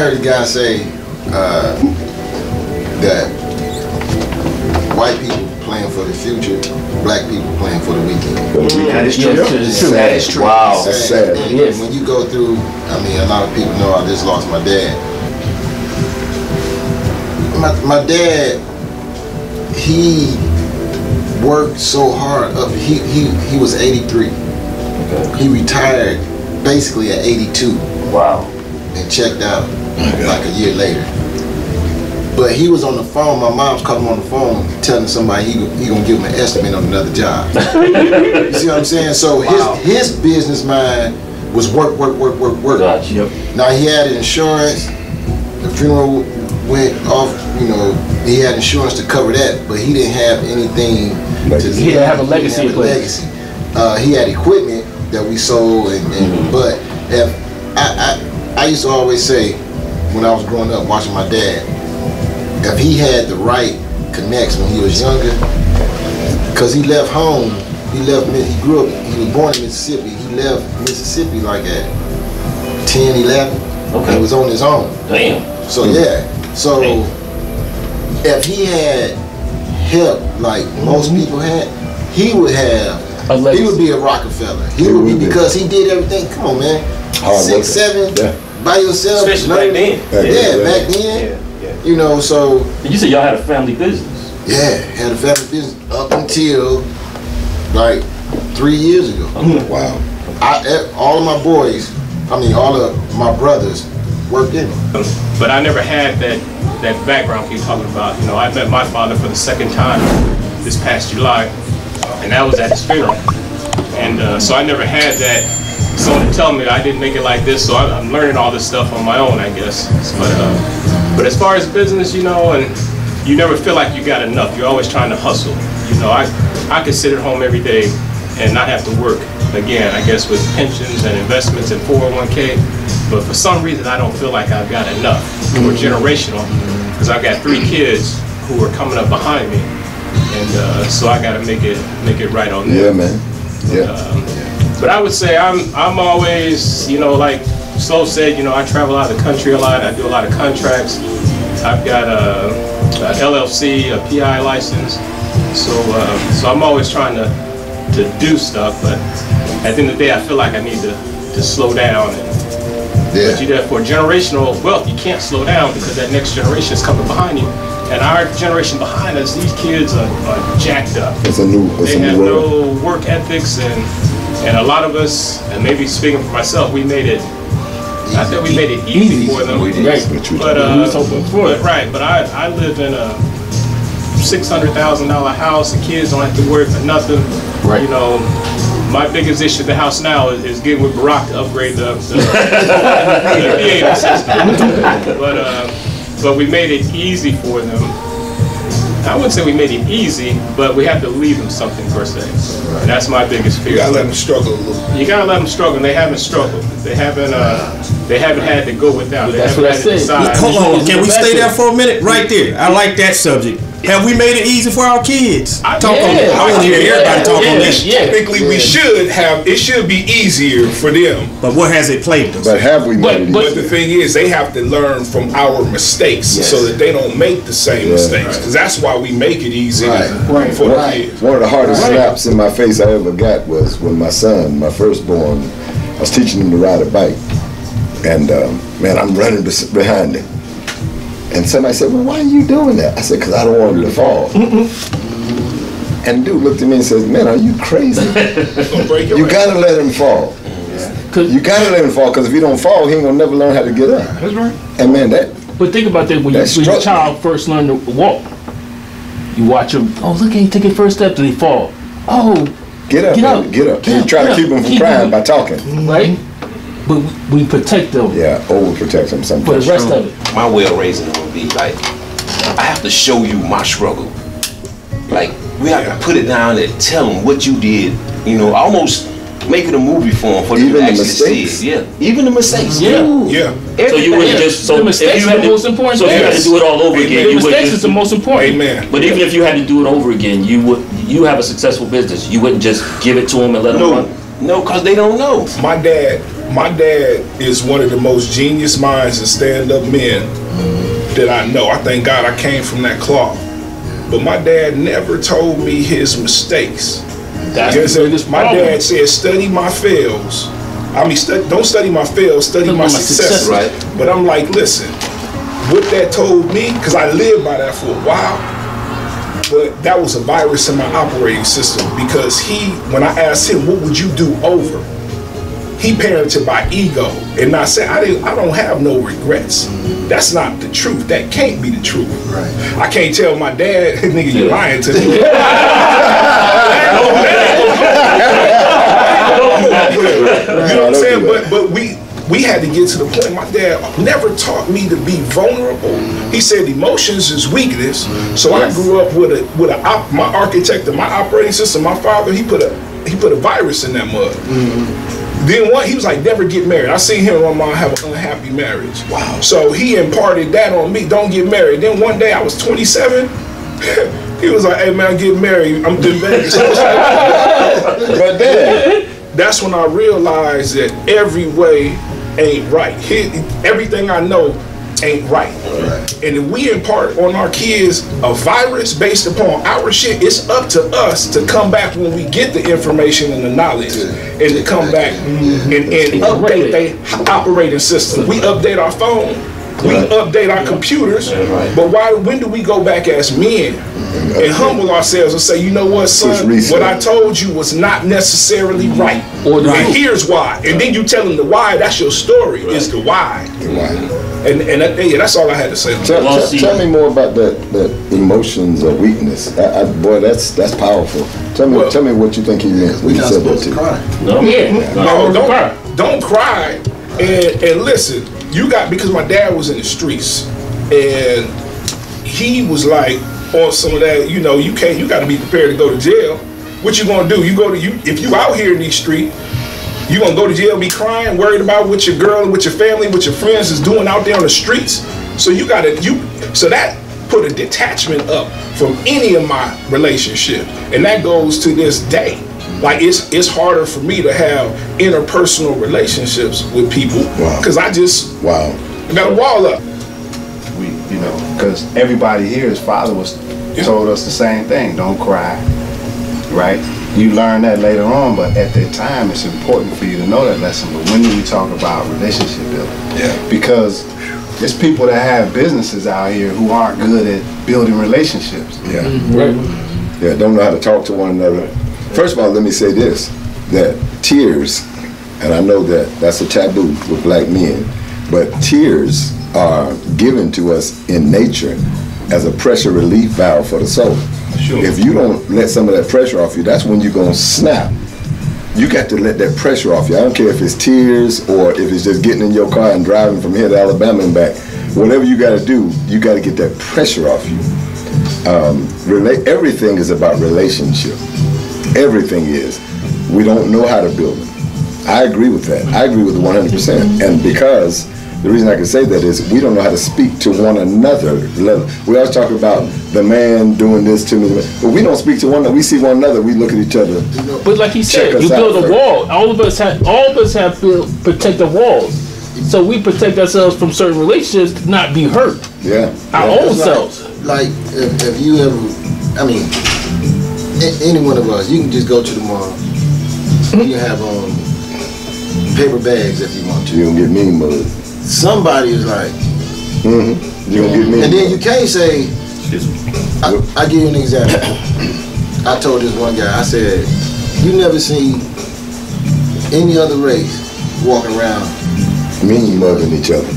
heard a guy say that white people playing for the future, black people playing for the weekend. That is true. That is true. Wow. That's sad. And when you go through, I mean, a lot of people know I just lost my dad. My dad, he worked so hard. He was 83. Okay. He retired basically at 82. Wow. And checked out like a year later. But he was on the phone. My mom's calling him on the phone, telling somebody he gonna give him an estimate on another job. You see what I'm saying? So his business mind was work. Gotcha. Yep. Now he had insurance. The funeral went off. You know, he had insurance to cover that, but he didn't have anything. He didn't have a legacy. He had equipment that we sold, but I used to always say when I was growing up watching my dad, if he had the right connects when he was younger, because he left home, he grew up, he was born in Mississippi, he left Mississippi like at 10, 11, okay. He was on his own. Damn. So so if he had help like most people had, he would be a Rockefeller. He would be, because he did everything. Come on, man. 6, 7, by yourself. Especially back then. Back then. You know, so. You said y'all had a family business. Yeah, had a family business up until like 3 years ago. Wow. All of my boys, all of my brothers worked in it. But I never had that background you're talking about. You know, I met my father for the second time this past July, and that was at his funeral. And so I never had that. Someone to tell me that I didn't make it like this, so I'm learning all this stuff on my own, I guess. But as far as business, you know, and you never feel like you got enough. You're always trying to hustle. You know, I could sit at home every day and not have to work. Again, I guess with pensions and investments and 401k. But for some reason, I don't feel like I've got enough. We're generational, because I've got 3 kids who are coming up behind me, and so I got to make it right on them. Yeah, man. Yeah. But I would say I'm always, you know, like Slow said, you know, I travel out of the country a lot. I do a lot of contracts. I've got a LLC, a PI license. So I'm always trying to do stuff. But at the end of the day, I feel like I need to slow down. But for generational wealth, you can't slow down, because that next generation is coming behind you. And our generation behind us, these kids are jacked up. They have no work ethics, and a lot of us, and maybe speaking for myself, we made it. I think we made it easy for them. But I live in a $600,000 house. The kids don't have to worry for nothing. Right. You know, my biggest issue at the house now is getting with Barack to upgrade the theater system. But we made it easy for them. I wouldn't say we made it easy, but we have to leave them something per se. And that's my biggest fear. You gotta let them struggle a little. You gotta let them struggle. And they haven't struggled. They haven't had to go without. That's what I said. Hold on, can we stay there for a minute? Right there. I like that subject. Have we made it easy for our kids? Talk on that. I want to hear everybody talk on this. Technically, we should have. It should be easier for them. But what has it plagued us? But have we made it? But the thing is, they have to learn from our mistakes so that they don't make the same mistakes. Because that's why we make it easy for the kids. One of the hardest slaps in my face I ever got was when my son, my firstborn, I was teaching him to ride a bike, and man, I'm running behind him. And somebody said, well, why are you doing that? I said, because I don't want him to fall. And dude looked at me and says, man, are you crazy? You gotta let him fall. You gotta let him fall, because if he don't fall, he ain't gonna never learn how to get up. That's right. And man, But think about that when your child first learn to walk. You watch him, oh, look, he take his first step and he fall. Oh, get up. And you try to keep him from crying by talking. Right? But we protect them. Yeah, overprotect them sometimes. For the rest of it. My way of raising them would be like, I have to show you my struggle. Like, we have to put it down and tell them what you did. You know, almost make it a movie for them for them to actually see it. Yeah, even the mistakes. Yeah. So you wouldn't just. So the mistakes are the most important. So if you had to do it all over again, the mistakes is the most important. Amen. But even if you had to do it over again, you have a successful business. You wouldn't just give it to them and let them run. No, because they don't know. My dad is one of the most genius minds and stand-up men that I know. I thank God I came from that cloth. But my dad never told me his mistakes. That's the biggest my problem. dad said, study my fails. I mean, don't study my fails, study my successes. Right. But I'm like, listen, what that told me, because I lived by that for a while, but that was a virus in my operating system, because when I asked him, what would you do over? He parented by ego, and I said, I don't have no regrets. That's not the truth. That can't be the truth. Right. I can't tell my dad, nigga, you're lying to me. You know what I'm saying? But we had to get to the point. My dad never taught me to be vulnerable. He said emotions is weakness. So I grew up with my architect of my operating system. My father, he put a virus in that mud. Then he was like, never get married. I seen him and my mom have an unhappy marriage. Wow. So he imparted that on me. Don't get married. Then one day I was 27. He was like, hey man, get married. I'm doing better. But then that's when I realized that every way ain't right. Everything I know ain't right. And if we impart on our kids a virus based upon our shit, it's up to us to come back when we get the information and the knowledge, and to come back and update their operating system. We update our phone, we update our computers, but when do we go back as men and humble ourselves and say, you know what, son, what I told you was not necessarily right, and here's why. And then you tell them the why. That's your story, is the why. And that's all I had to say. Tell me more about that emotions of weakness. Boy, that's powerful. Tell me what you think he meant when he said that to you. Don't cry. And listen, because my dad was in the streets, and he was like on some of that, you got to be prepared to go to jail. What you gonna do? If you out here in these streets, you gonna go to jail, be crying, worried about what your girl and what your family, what your friends is doing out there on the streets. So so that put a detachment up from any of my relationship, and that goes to this day. Like it's harder for me to have interpersonal relationships with people because I got a wall up. Because everybody here, his father told us the same thing: don't cry, right? You learn that later on, but at that time, it's important for you to know that lesson. But when do we talk about relationship building? Yeah. Because there's people that have businesses out here who aren't good at building relationships. Yeah. Right. Yeah, don't know how to talk to one another. First of all, let me say this, that tears, and I know that that's a taboo with black men, but tears are given to us in nature as a pressure relief valve for the soul. Sure. If you don't let some of that pressure off you, that's when you're going to snap. You got to let that pressure off you. I don't care if it's tears or if it's just getting in your car and driving from here to Alabama and back. Whatever you got to do, you got to get that pressure off you. Everything is about relationship. Everything is. We don't know how to build them. I agree with that. I agree with it 100%. And because the reason I can say that is we don't know how to speak to one another. We always talk about the man doing this to me, but we don't speak to one another. We see one another, we look at each other. But like he said, you build a wall. All of us have built protective walls. So we protect ourselves from certain relationships to not be hurt. Yeah. Our own selves. Like if you ever, I mean, any one of us, you can just go to the mall. You have paper bags if you want to. You don't get mean mud. Somebody is like, you don't get mean. And then you can't say, I'll give you an example. I told this one guy, I said, you never seen any other race walking around mean mugging each other.